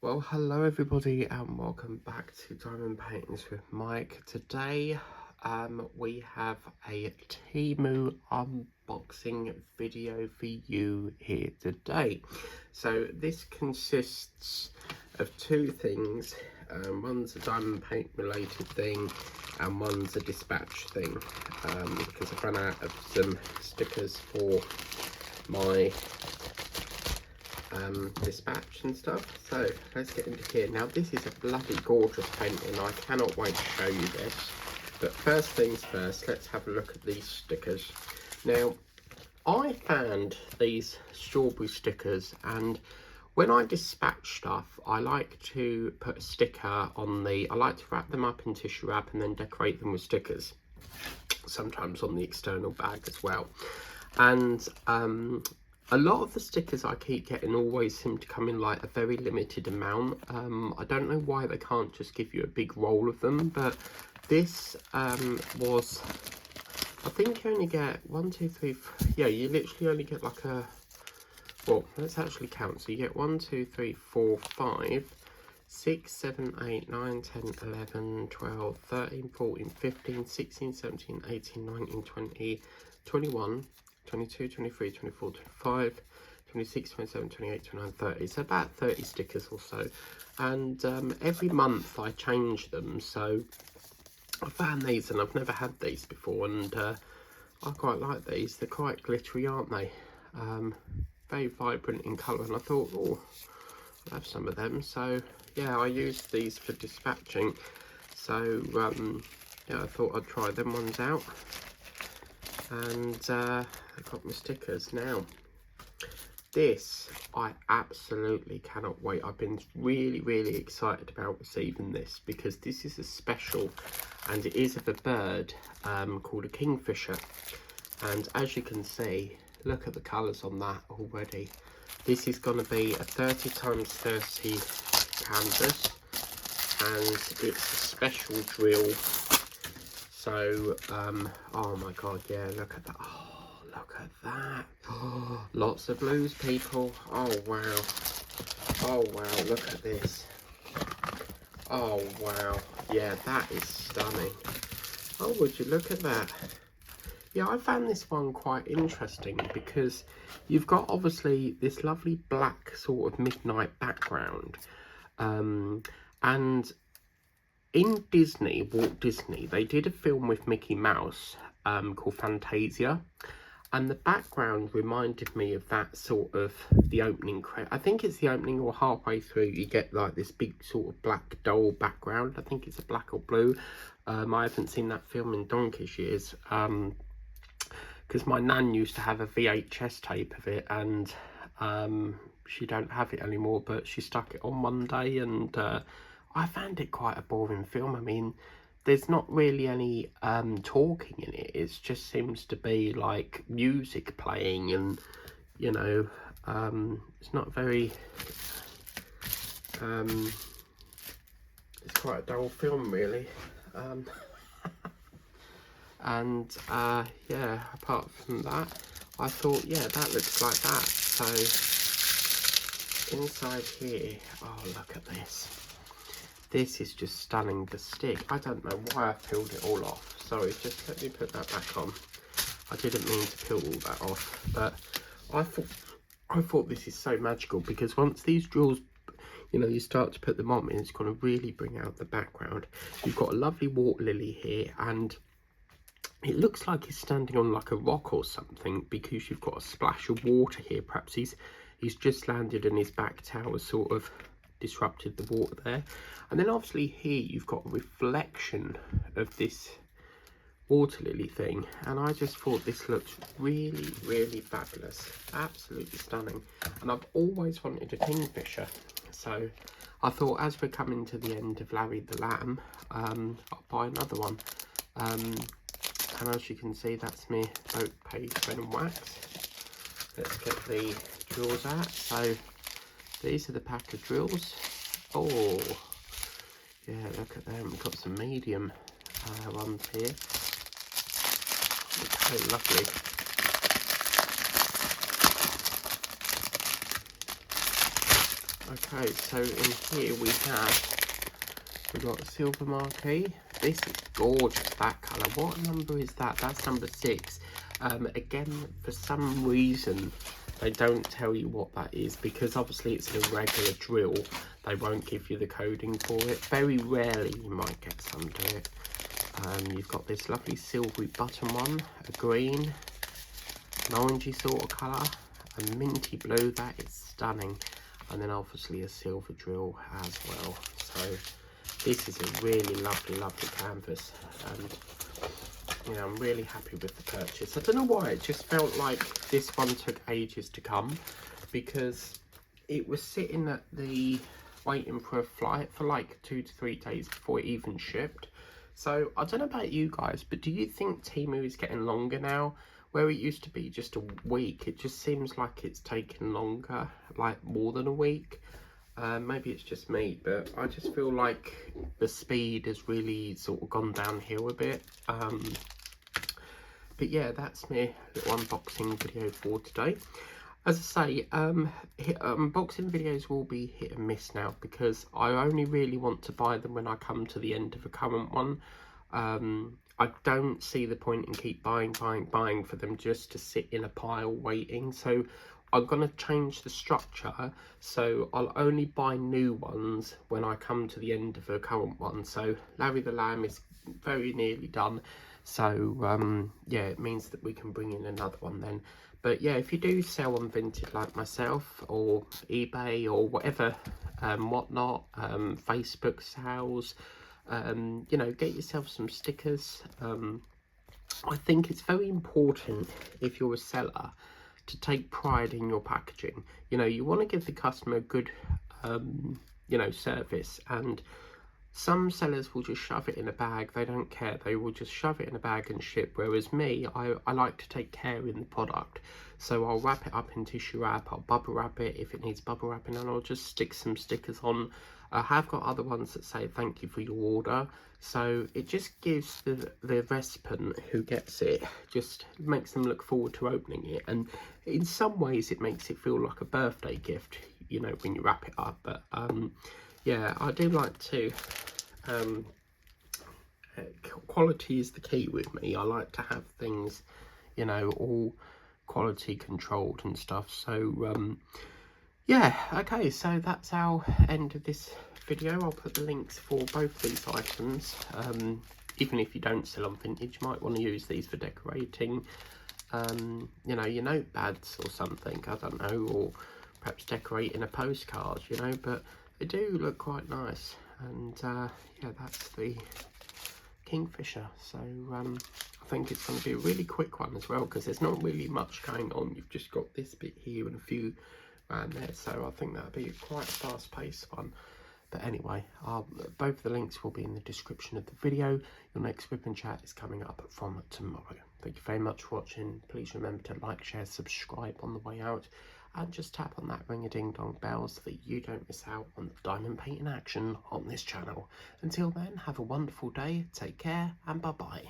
Well, hello everybody and welcome back to Diamond Paintings with Mike. Today we have a Temu unboxing video for you here today. So this consists of two things. One's a diamond paint related thing and one's a dispatch thing, because I've run out of some stickers for my dispatch and stuff. So let's get into here. Now this is a bloody gorgeous painting. I cannot wait to show you this, but first things first, let's have a look at these stickers. Now I found these strawberry stickers, and when I dispatch stuff I like to put a sticker on I like to wrap them up in tissue wrap and then decorate them with stickers, sometimes on the external bag as well. And a lot of the stickers I keep getting always seem to come in like a very limited amount. I don't know why they can't just give you a big roll of them, but this was, I think you only get 1, 2, 3, 4, yeah, you literally only get like a, well, let's actually count. So you get 1, 2, 3, 4, 5, 6, 7, 8, 9, 10, 11, 12, 13, 14, 15, 16, 17, 18, 19, 20, 21, 22, 23, 24, 25, 26, 27, 28, 29, 30. So about 30 stickers or so. And every month I change them. So I found these and I've never had these before. And I quite like these. They're quite glittery, aren't they? Very vibrant in colour. And I thought, oh, I'll have some of them. So yeah, I used these for dispatching. So yeah, I thought I'd try them ones out. And I got my stickers. Now this, I absolutely cannot wait. I've been really excited about receiving this because this is a special, and it is of a bird called a Kingfisher. And as you can see, look at the colours on that already. This is going to be a 30 times 30 canvas, and it's a special drill. So, oh my god, yeah, look at that. Oh, look at that. Oh, lots of blues, people. Oh, wow. Oh, wow, look at this. Oh, wow. Yeah, that is stunning. Oh, would you look at that? Yeah, I found this one quite interesting because you've got, obviously, this lovely black sort of midnight background. And in Disney, Walt Disney, they did a film with Mickey Mouse called Fantasia, and the background reminded me of that sort of, the opening credit. I think it's the opening, or halfway through you get like this big sort of black dull background. I think it's a black or blue. I haven't seen that film in donkey's years, because my nan used to have a VHS tape of it, and she don't have it anymore, but she stuck it on one day, and I found it quite a boring film. I mean, there's not really any talking in it. It just seems to be like music playing, and you know, it's not very, it's quite a dull film really. And yeah, apart from that, I thought, yeah, that looks like that. So inside here, oh, look at this. This is just stunning. The stick, I don't know why I peeled it all off. Sorry, just let me put that back on. I didn't mean to peel all that off, but I thought this is so magical, because once these drills, you know, you start to put them on, it's going to really bring out the background. You've got a lovely water lily here, and it looks like he's standing on like a rock or something, because you've got a splash of water here. Perhaps he's just landed and his back tower sort of disrupted the water there. And then obviously here you've got a reflection of this water lily thing, and I just thought this looks really fabulous, absolutely stunning. And I've always wanted a Kingfisher, so I thought, as we're coming to the end of Larry the Lamb, I'll buy another one. And as you can see, that's me boat paste pen and wax. Let's get the drills out. So these are the pack of drills. Oh yeah, look at them. We've got some medium ones here. It's so lovely. Okay, so in here we've got a silver marquee. This is gorgeous, that colour. What number is that? That's number 6. Again, for some reason, they don't tell you what that is, because obviously it's an irregular drill. They won't give you the coding for it. Very rarely you might get some to it. You've got this lovely silvery button one, a green, an orangey sort of colour, a minty blue. That is stunning. And then obviously a silver drill as well. So this is a really lovely canvas, and you know, I'm really happy with the purchase. I don't know why, it just felt like this one took ages to come, because it was sitting at the waiting for a flight for like 2 to 3 days before it even shipped. So I don't know about you guys, but do you think Temu is getting longer now? Where it used to be just a week, it just seems like it's taken longer, like more than a week. Maybe it's just me, but I just feel like the speed has really sort of gone downhill a bit. But yeah, that's my little unboxing video for today. As I say, unboxing videos will be hit and miss now, because I only really want to buy them when I come to the end of a current one. I don't see the point in keep buying for them just to sit in a pile waiting. So I'm going to change the structure, so I'll only buy new ones when I come to the end of a current one. So Larry the Lamb is very nearly done, so yeah, it means that we can bring in another one then. But yeah, if you do sell on Vinted like myself, or eBay or whatever, whatnot, Facebook sales, you know, get yourself some stickers. I think it's very important, if you're a seller, to take pride in your packaging. You know, you want to give the customer a good you know, service, and some sellers will just shove it in a bag. They don't care, they will just shove it in a bag and ship. Whereas me, I like to take care in the product, so I'll wrap it up in tissue wrap, I'll bubble wrap it if it needs bubble wrapping, and I'll just stick some stickers on. I have got other ones that say thank you for your order, so it just gives the recipient who gets it, just makes them look forward to opening it, and in some ways it makes it feel like a birthday gift, you know, when you wrap it up. But yeah, I do like to quality is the key with me. I like to have things, you know, all quality controlled and stuff. So yeah, okay, so that's our end of this video. I'll put the links for both these items. Even if you don't sell on Vintage, you might want to use these for decorating, you know, your notepads or something, I don't know, or perhaps decorating a postcard, you know. But they do look quite nice. And yeah, that's the Kingfisher. So I think it's going to be a really quick one as well, because there's not really much going on. You've just got this bit here and a few around there, so I think that'll be quite a fast-paced one. But anyway, both the links will be in the description of the video. Your next Whip and Chat is coming up from tomorrow. Thank you very much for watching. Please remember to like, share, subscribe on the way out, and just tap on that ring-a-ding-dong bell so that you don't miss out on the diamond painting action on this channel. Until then, have a wonderful day, take care, and bye-bye.